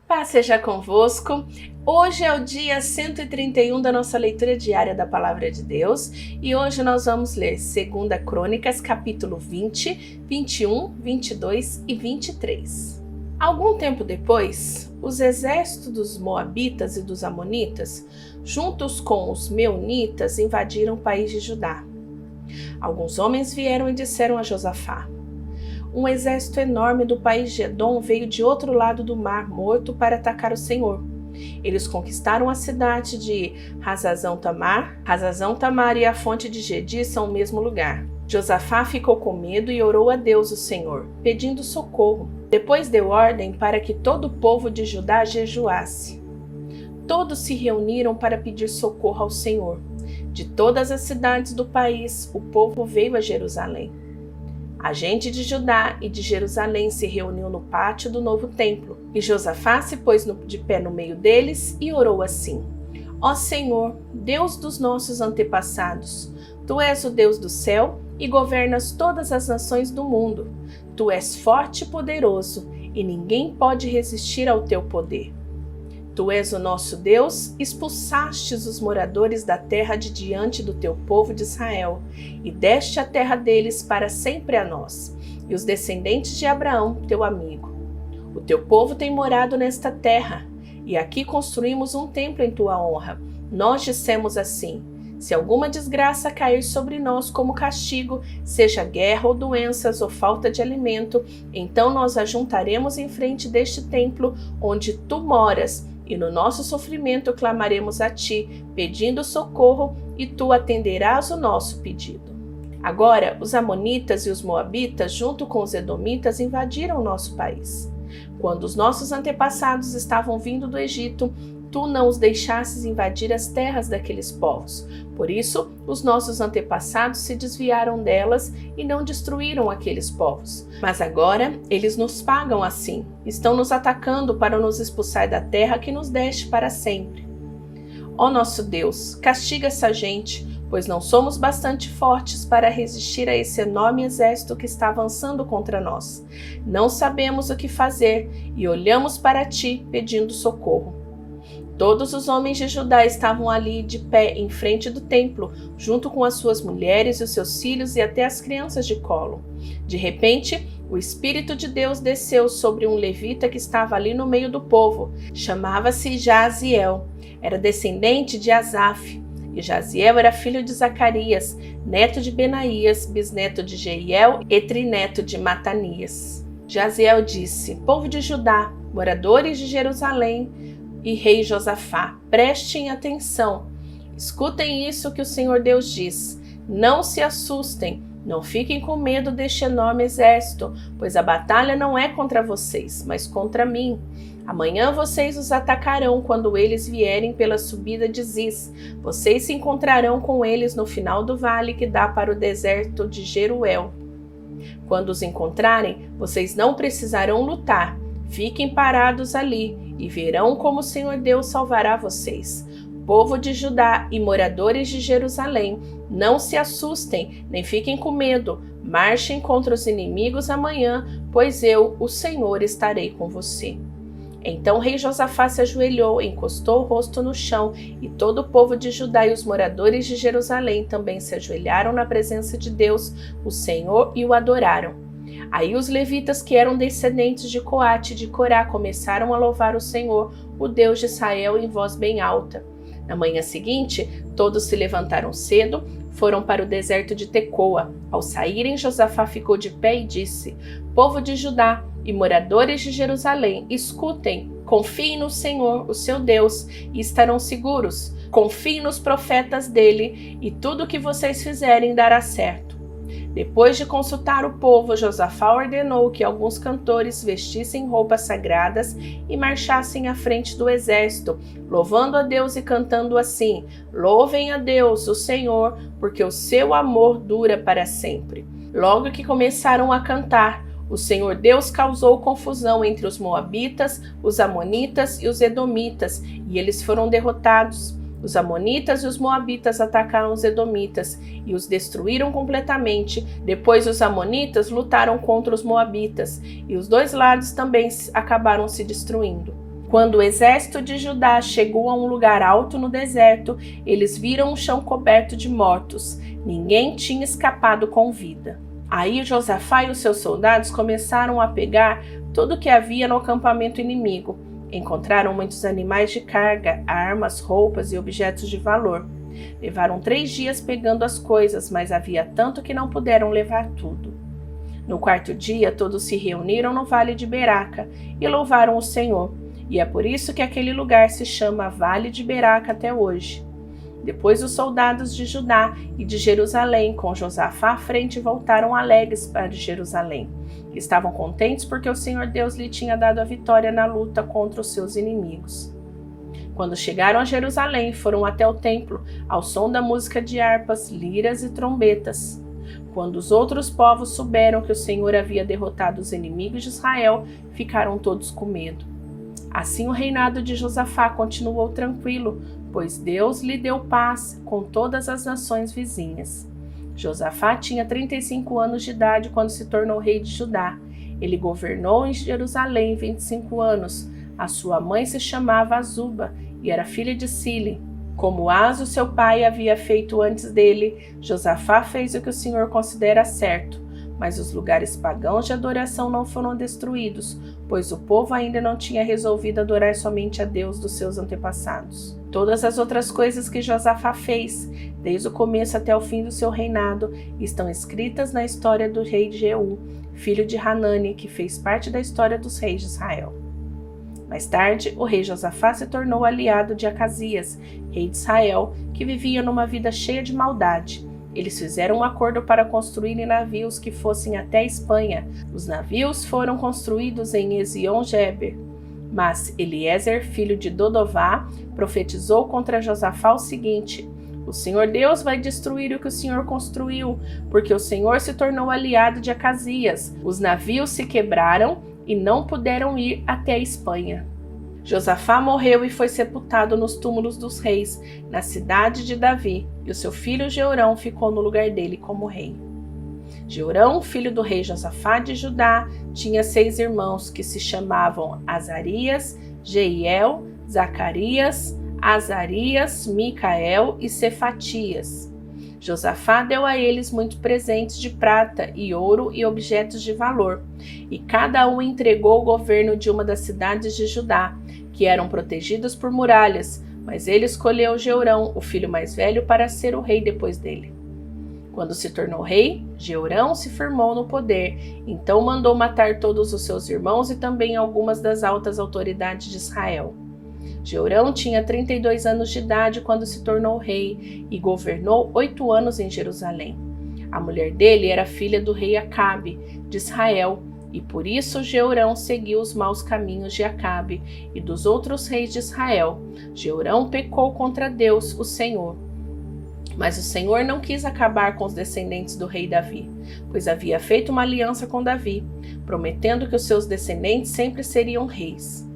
Paz seja convosco. Hoje é o dia 131 da nossa leitura diária da Palavra de Deus e hoje nós vamos ler 2 Crônicas, capítulo 20, 21, 22 e 23. Algum tempo depois, os exércitos dos Moabitas e dos Amonitas, juntos com os Meunitas, invadiram o país de Judá. Alguns homens vieram e disseram a Josafá: um exército enorme do país de Edom veio de outro lado do Mar Morto para atacar o Senhor. Eles conquistaram a cidade de Hazazão-Tamar. Hazazão-Tamar e a fonte de Gedi são o mesmo lugar. Josafá ficou com medo e orou a Deus, o Senhor, pedindo socorro. Depois deu ordem para que todo o povo de Judá jejuasse. Todos se reuniram para pedir socorro ao Senhor. De todas as cidades do país, o povo veio a Jerusalém. A gente de Judá e de Jerusalém se reuniu no pátio do novo templo, e Josafá se pôs de pé no meio deles e orou assim: Ó Senhor, Deus dos nossos antepassados, Tu és o Deus do céu e governas todas as nações do mundo. Tu és forte e poderoso, e ninguém pode resistir ao Teu poder. Tu és o nosso Deus, expulsastes os moradores da terra de diante do Teu povo de Israel, e deste a terra deles para sempre a nós, e os descendentes de Abraão, Teu amigo. O Teu povo tem morado nesta terra, e aqui construímos um templo em Tua honra. Nós dissemos assim: se alguma desgraça cair sobre nós como castigo, seja guerra ou doenças ou falta de alimento, então nós ajuntaremos em frente deste templo onde Tu moras, e no nosso sofrimento clamaremos a Ti, pedindo socorro, e Tu atenderás o nosso pedido. Agora, os Amonitas e os Moabitas, junto com os Edomitas, invadiram o nosso país. Quando os nossos antepassados estavam vindo do Egito, Tu não os deixasses invadir as terras daqueles povos. Por isso, os nossos antepassados se desviaram delas e não destruíram aqueles povos. Mas agora, eles nos pagam assim. Estão nos atacando para nos expulsar da terra que nos deste para sempre. Ó nosso Deus, castiga essa gente, pois não somos bastante fortes para resistir a esse enorme exército que está avançando contra nós. Não sabemos o que fazer e olhamos para Ti pedindo socorro. Todos os homens de Judá estavam ali de pé em frente do templo, junto com as suas mulheres e os seus filhos e até as crianças de colo. De repente, o Espírito de Deus desceu sobre um levita que estava ali no meio do povo. Chamava-se Jaziel. Era descendente de Asaf. E Jaziel era filho de Zacarias, neto de Benaías, bisneto de Jeiel e trineto de Matanias. Jaziel disse: povo de Judá, moradores de Jerusalém, e rei Josafá, prestem atenção. Escutem isso que o Senhor Deus diz. Não se assustem, não fiquem com medo deste enorme exército, pois a batalha não é contra vocês, mas contra mim. Amanhã vocês os atacarão quando eles vierem pela subida de Ziz. Vocês se encontrarão com eles no final do vale que dá para o deserto de Jeruel. Quando os encontrarem, vocês não precisarão lutar. Fiquem parados ali e verão como o Senhor Deus salvará vocês. Povo de Judá e moradores de Jerusalém, não se assustem, nem fiquem com medo. Marchem contra os inimigos amanhã, pois eu, o Senhor, estarei com você. Então o rei Josafá se ajoelhou, encostou o rosto no chão, e todo o povo de Judá e os moradores de Jerusalém também se ajoelharam na presença de Deus, o Senhor, e o adoraram. Aí os levitas, que eram descendentes de Coate e de Corá, começaram a louvar o Senhor, o Deus de Israel, em voz bem alta. Na manhã seguinte, todos se levantaram cedo, foram para o deserto de Tecoa. Ao saírem, Josafá ficou de pé e disse: povo de Judá e moradores de Jerusalém, escutem, confiem no Senhor, o seu Deus, e estarão seguros. Confiem nos profetas dele, e tudo o que vocês fizerem dará certo. Depois de consultar o povo, Josafá ordenou que alguns cantores vestissem roupas sagradas e marchassem à frente do exército, louvando a Deus e cantando assim: louvem a Deus, o Senhor, porque o seu amor dura para sempre. Logo que começaram a cantar, o Senhor Deus causou confusão entre os Moabitas, os Amonitas e os Edomitas, e eles foram derrotados. Os Amonitas e os Moabitas atacaram os Edomitas e os destruíram completamente. Depois os Amonitas lutaram contra os Moabitas e os dois lados também acabaram se destruindo. Quando o exército de Judá chegou a um lugar alto no deserto, eles viram o chão coberto de mortos. Ninguém tinha escapado com vida. Aí Josafá e os seus soldados começaram a pegar tudo o que havia no acampamento inimigo. Encontraram muitos animais de carga, armas, roupas e objetos de valor. Levaram 3 dias pegando as coisas, mas havia tanto que não puderam levar tudo. No 4º dia, todos se reuniram no vale de Beraca e louvaram o Senhor. E é por isso que aquele lugar se chama Vale de Beraca até hoje. Depois os soldados de Judá e de Jerusalém, com Josafá à frente, voltaram alegres para Jerusalém. Estavam contentes porque o Senhor Deus lhe tinha dado a vitória na luta contra os seus inimigos. Quando chegaram a Jerusalém, foram até o templo, ao som da música de harpas, liras e trombetas. Quando os outros povos souberam que o Senhor havia derrotado os inimigos de Israel, ficaram todos com medo. Assim o reinado de Josafá continuou tranquilo, pois Deus lhe deu paz com todas as nações vizinhas. Josafá tinha 35 anos de idade quando se tornou rei de Judá. Ele governou em Jerusalém 25 anos. A sua mãe se chamava Azuba e era filha de Sile. Como Azo, seu pai, havia feito antes dele, Josafá fez o que o Senhor considera certo. Mas os lugares pagãos de adoração não foram destruídos, pois o povo ainda não tinha resolvido adorar somente a Deus dos seus antepassados. Todas as outras coisas que Josafá fez, desde o começo até o fim do seu reinado, estão escritas na história do rei Jeú, filho de Hanani, que fez parte da história dos reis de Israel. Mais tarde, o rei Josafá se tornou aliado de Acasias, rei de Israel, que vivia numa vida cheia de maldade. Eles fizeram um acordo para construírem navios que fossem até a Espanha. Os navios foram construídos em Ezion-Geber. Mas Eliezer, filho de Dodová, profetizou contra Josafá o seguinte: o Senhor Deus vai destruir o que o Senhor construiu, porque o Senhor se tornou aliado de Acasias. Os navios se quebraram e não puderam ir até a Espanha. Josafá morreu e foi sepultado nos túmulos dos reis, na cidade de Davi, e o seu filho Jeorão ficou no lugar dele como rei. Jeorão, filho do rei Josafá de Judá, tinha 6 irmãos que se chamavam Azarias, Jeiel, Zacarias, Azarias, Micael e Cefatias. Josafá deu a eles muitos presentes de prata e ouro e objetos de valor, e cada um entregou o governo de uma das cidades de Judá, que eram protegidas por muralhas, mas ele escolheu Jeorão, o filho mais velho, para ser o rei depois dele. Quando se tornou rei, Jeorão se firmou no poder, então mandou matar todos os seus irmãos e também algumas das altas autoridades de Israel. Jeorão tinha 32 anos de idade quando se tornou rei e governou 8 anos em Jerusalém. A mulher dele era filha do rei Acabe, de Israel, e por isso Jeorão seguiu os maus caminhos de Acabe e dos outros reis de Israel. Jeorão pecou contra Deus, o Senhor. Mas o Senhor não quis acabar com os descendentes do rei Davi, pois havia feito uma aliança com Davi, prometendo que os seus descendentes sempre seriam reis.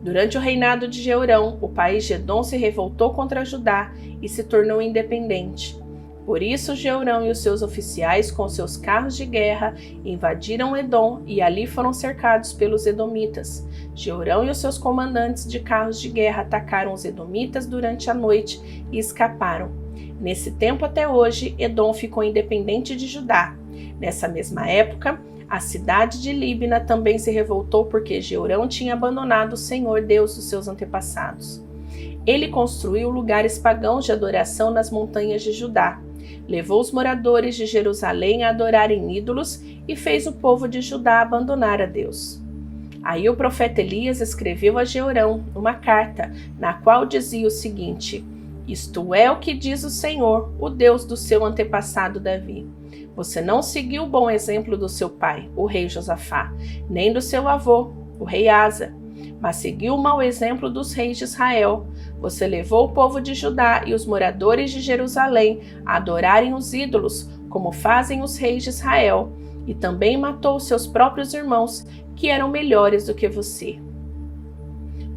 Durante o reinado de Jeorão, o país de Edom se revoltou contra Judá e se tornou independente. Por isso, Jeorão e os seus oficiais, com seus carros de guerra, invadiram Edom e ali foram cercados pelos edomitas. Jeorão e os seus comandantes de carros de guerra atacaram os edomitas durante a noite e escaparam. Nesse tempo até hoje, Edom ficou independente de Judá. Nessa mesma época, a cidade de Líbina também se revoltou porque Jeorão tinha abandonado o Senhor Deus dos seus antepassados. Ele construiu lugares pagãos de adoração nas montanhas de Judá. Levou os moradores de Jerusalém a adorarem ídolos e fez o povo de Judá abandonar a Deus. Aí o profeta Elias escreveu a Jeorão uma carta, na qual dizia o seguinte: isto é o que diz o Senhor, o Deus do seu antepassado Davi. Você não seguiu o bom exemplo do seu pai, o rei Josafá, nem do seu avô, o rei Asa, mas seguiu o mau exemplo dos reis de Israel. Você levou o povo de Judá e os moradores de Jerusalém a adorarem os ídolos, como fazem os reis de Israel, e também matou seus próprios irmãos, que eram melhores do que você.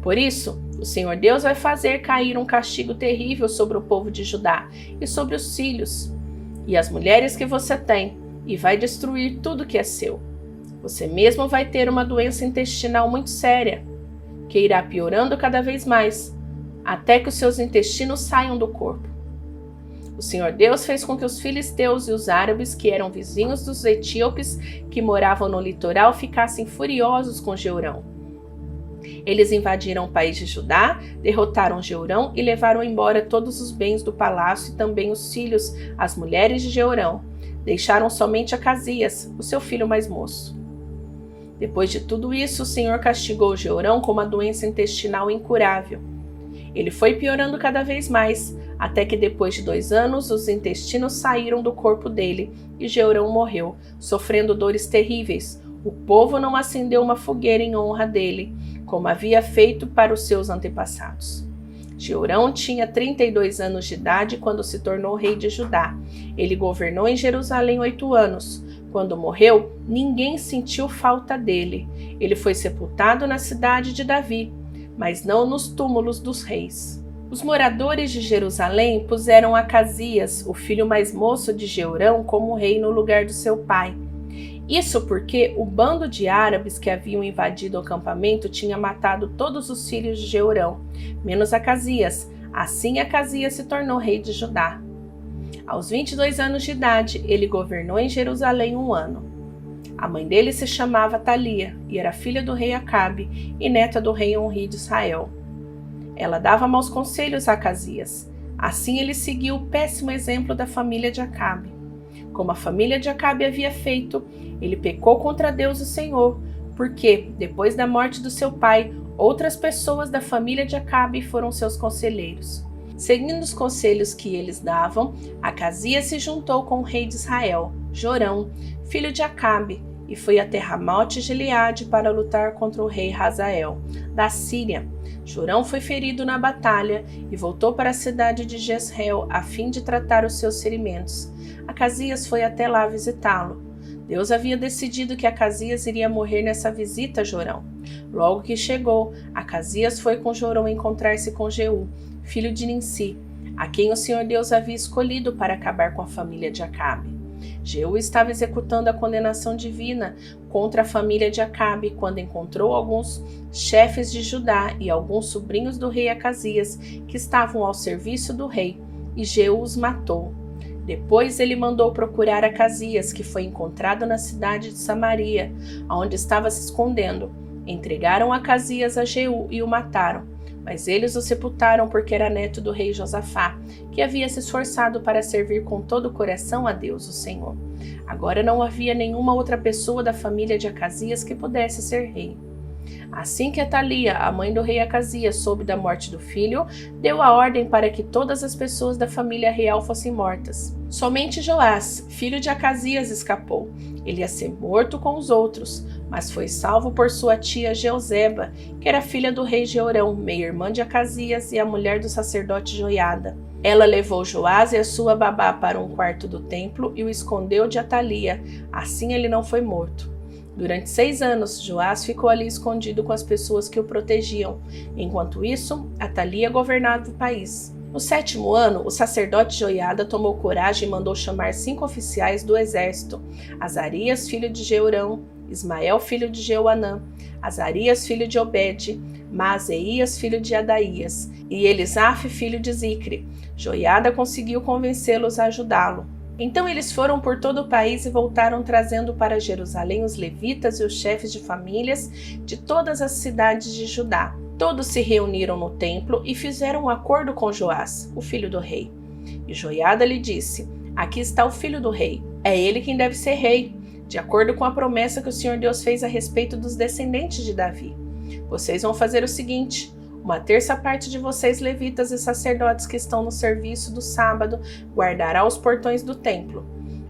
Por isso, o Senhor Deus vai fazer cair um castigo terrível sobre o povo de Judá e sobre os filhos e as mulheres que você tem, e vai destruir tudo que é seu. Você mesmo vai ter uma doença intestinal muito séria. que irá piorando cada vez mais, até que os seus intestinos saiam do corpo. O Senhor Deus fez com que os filisteus e os árabes, que eram vizinhos dos etíopes que moravam no litoral, ficassem furiosos com Jeurão. Eles invadiram o país de Judá, derrotaram Jeurão e levaram embora todos os bens do palácio e também os filhos, as mulheres de Jeurão. Deixaram somente Acasias, o seu filho mais moço. Depois de tudo isso, o Senhor castigou Jeurão com uma doença intestinal incurável. Ele foi piorando cada vez mais, até que depois de 2 anos os intestinos saíram do corpo dele e Jeurão morreu, sofrendo dores terríveis. O povo não acendeu uma fogueira em honra dele, como havia feito para os seus antepassados. Jeurão tinha 32 anos de idade quando se tornou rei de Judá. Ele governou em Jerusalém 8 anos. Quando morreu, ninguém sentiu falta dele. Ele foi sepultado na cidade de Davi, mas não nos túmulos dos reis. Os moradores de Jerusalém puseram Acasias, o filho mais moço de Jeurão, como rei no lugar do seu pai. Isso porque o bando de árabes que haviam invadido o acampamento tinha matado todos os filhos de Jeurão, menos Acasias. Assim Acasias se tornou rei de Judá. Aos 22 anos de idade, ele governou em Jerusalém 1 ano. A mãe dele se chamava Atalia e era filha do rei Acabe e neta do rei Onri de Israel. Ela dava maus conselhos a Acasias. Assim ele seguiu o péssimo exemplo da família de Acabe. Como a família de Acabe havia feito, ele pecou contra Deus o Senhor, porque, depois da morte do seu pai, outras pessoas da família de Acabe foram seus conselheiros. Seguindo os conselhos que eles davam, Acasias se juntou com o rei de Israel, Jorão, filho de Acabe, e foi até Ramote Gileade para lutar contra o rei Hazael, da Síria. Jorão foi ferido na batalha e voltou para a cidade de Jezreel a fim de tratar os seus ferimentos. Acasias foi até lá visitá-lo. Deus havia decidido que Acasias iria morrer nessa visita a Jorão. Logo que chegou, Acasias foi com Jorão encontrar-se com Jeú, filho de Ninsi, a quem o Senhor Deus havia escolhido para acabar com a família de Acabe. Jeú estava executando a condenação divina contra a família de Acabe quando encontrou alguns chefes de Judá e alguns sobrinhos do rei Acasias que estavam ao serviço do rei, e Jeú os matou. Depois ele mandou procurar Acasias, que foi encontrado na cidade de Samaria, onde estava se escondendo. Entregaram Acasias a Jeú e o mataram, mas eles o sepultaram porque era neto do rei Josafá, que havia se esforçado para servir com todo o coração a Deus, o Senhor. Agora não havia nenhuma outra pessoa da família de Acasias que pudesse ser rei. Assim que Atalia, a mãe do rei Acasias, soube da morte do filho, deu a ordem para que todas as pessoas da família real fossem mortas. Somente Joás, filho de Acasias, escapou. Ele ia ser morto com os outros, mas foi salvo por sua tia Jeozeba, que era filha do rei Jeorão, meia-irmã de Acasias e a mulher do sacerdote Joiada. Ela levou Joás e a sua babá para um quarto do templo e o escondeu de Atalia. Assim ele não foi morto. Durante 6 anos, Joás ficou ali escondido com as pessoas que o protegiam. Enquanto isso, Atalia governava o país. No 7º ano, o sacerdote Joiada tomou coragem e mandou chamar 5 oficiais do exército: Azarias, filho de Jeurão, Ismael, filho de Jeuanã, Azarias, filho de Obed, Maaseias, filho de Adaías, e Elisaf, filho de Zicre. Joiada conseguiu convencê-los a ajudá-lo. Então eles foram por todo o país e voltaram trazendo para Jerusalém os levitas e os chefes de famílias de todas as cidades de Judá. Todos se reuniram no templo e fizeram um acordo com Joás, o filho do rei. E Joiada lhe disse: aqui está o filho do rei. É ele quem deve ser rei, de acordo com a promessa que o Senhor Deus fez a respeito dos descendentes de Davi. Vocês vão fazer o seguinte: 1/3 parte de vocês, levitas e sacerdotes que estão no serviço do sábado, guardará os portões do templo.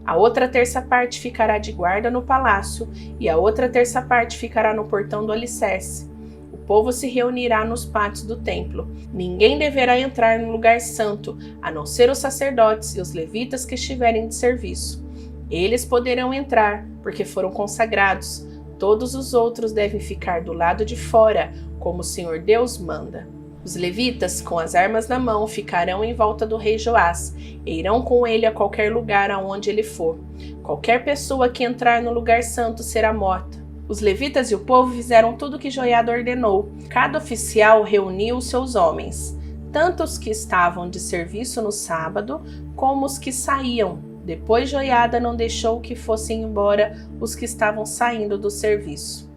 A outra 1/3 parte ficará de guarda no palácio, e a outra 1/3 parte ficará no portão do alicerce. O povo se reunirá nos pátios do templo. Ninguém deverá entrar no lugar santo, a não ser os sacerdotes e os levitas que estiverem de serviço. Eles poderão entrar, porque foram consagrados. Todos os outros devem ficar do lado de fora, como o Senhor Deus manda. Os levitas, com as armas na mão, ficarão em volta do rei Joás e irão com ele a qualquer lugar aonde ele for. Qualquer pessoa que entrar no lugar santo será morta. Os levitas e o povo fizeram tudo o que Joiada ordenou. Cada oficial reuniu os seus homens, tanto os que estavam de serviço no sábado, como os que saíam. Depois Joiada não deixou que fossem embora os que estavam saindo do serviço.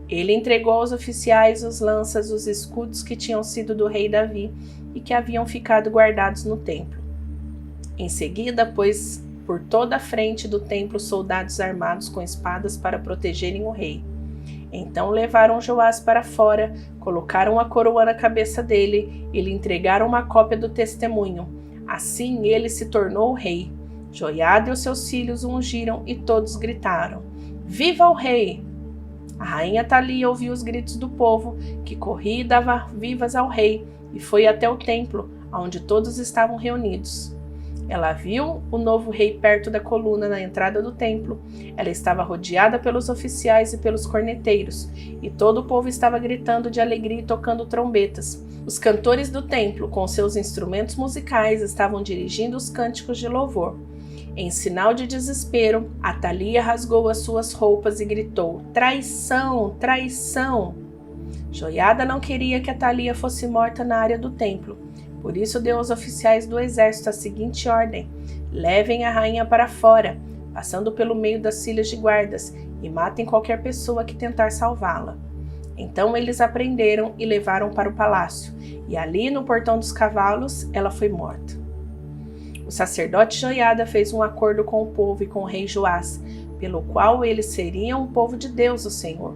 Ele entregou aos oficiais os lanças, os escudos que tinham sido do rei Davi e que haviam ficado guardados no templo. Em seguida, pôs por toda a frente do templo soldados armados com espadas para protegerem o rei. Então levaram Joás para fora, colocaram a coroa na cabeça dele e lhe entregaram uma cópia do testemunho. Assim ele se tornou rei. Joiada e os seus filhos o ungiram e todos gritaram: Viva o rei! A rainha Atalia ouviu os gritos do povo, que corria e dava vivas ao rei, e foi até o templo, onde todos estavam reunidos. Ela viu o novo rei perto da coluna na entrada do templo. Ela estava rodeada pelos oficiais e pelos corneteiros, e todo o povo estava gritando de alegria e tocando trombetas. Os cantores do templo, com seus instrumentos musicais, estavam dirigindo os cânticos de louvor. Em sinal de desespero, Atalia rasgou as suas roupas e gritou: Traição! Traição! Joiada não queria que Atalia fosse morta na área do templo. Por isso deu aos oficiais do exército a seguinte ordem: levem a rainha para fora, passando pelo meio das filas de guardas, e matem qualquer pessoa que tentar salvá-la. Então eles a prenderam e levaram para o palácio, e ali no portão dos cavalos ela foi morta. O sacerdote Joiada fez um acordo com o povo e com o rei Joás, pelo qual eles seriam o povo de Deus, o Senhor.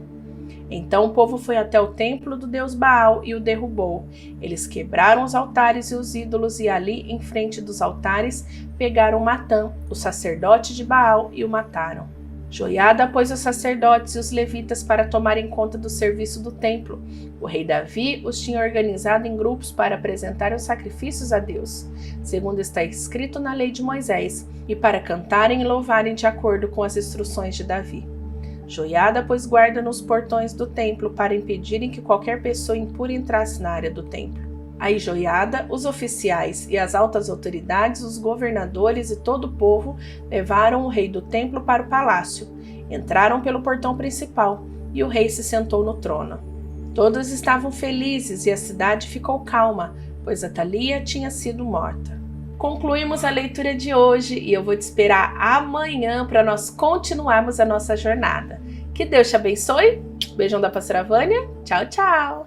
Então o povo foi até o templo do deus Baal e o derrubou. Eles quebraram os altares e os ídolos e ali, em frente dos altares, pegaram Matã, o sacerdote de Baal, e o mataram. Joiada pôs os sacerdotes e os levitas para tomarem conta do serviço do templo. O rei Davi os tinha organizado em grupos para apresentarem os sacrifícios a Deus, segundo está escrito na lei de Moisés, e para cantarem e louvarem de acordo com as instruções de Davi. Joiada pôs guarda nos portões do templo para impedirem que qualquer pessoa impura entrasse na área do templo. Aí Joiada, os oficiais e as altas autoridades, os governadores e todo o povo levaram o rei do templo para o palácio. Entraram pelo portão principal e o rei se sentou no trono. Todos estavam felizes e a cidade ficou calma, pois Atalia tinha sido morta. Concluímos a leitura de hoje e eu vou te esperar amanhã para nós continuarmos a nossa jornada. Que Deus te abençoe. Beijão da pastora Vânia. Tchau, tchau.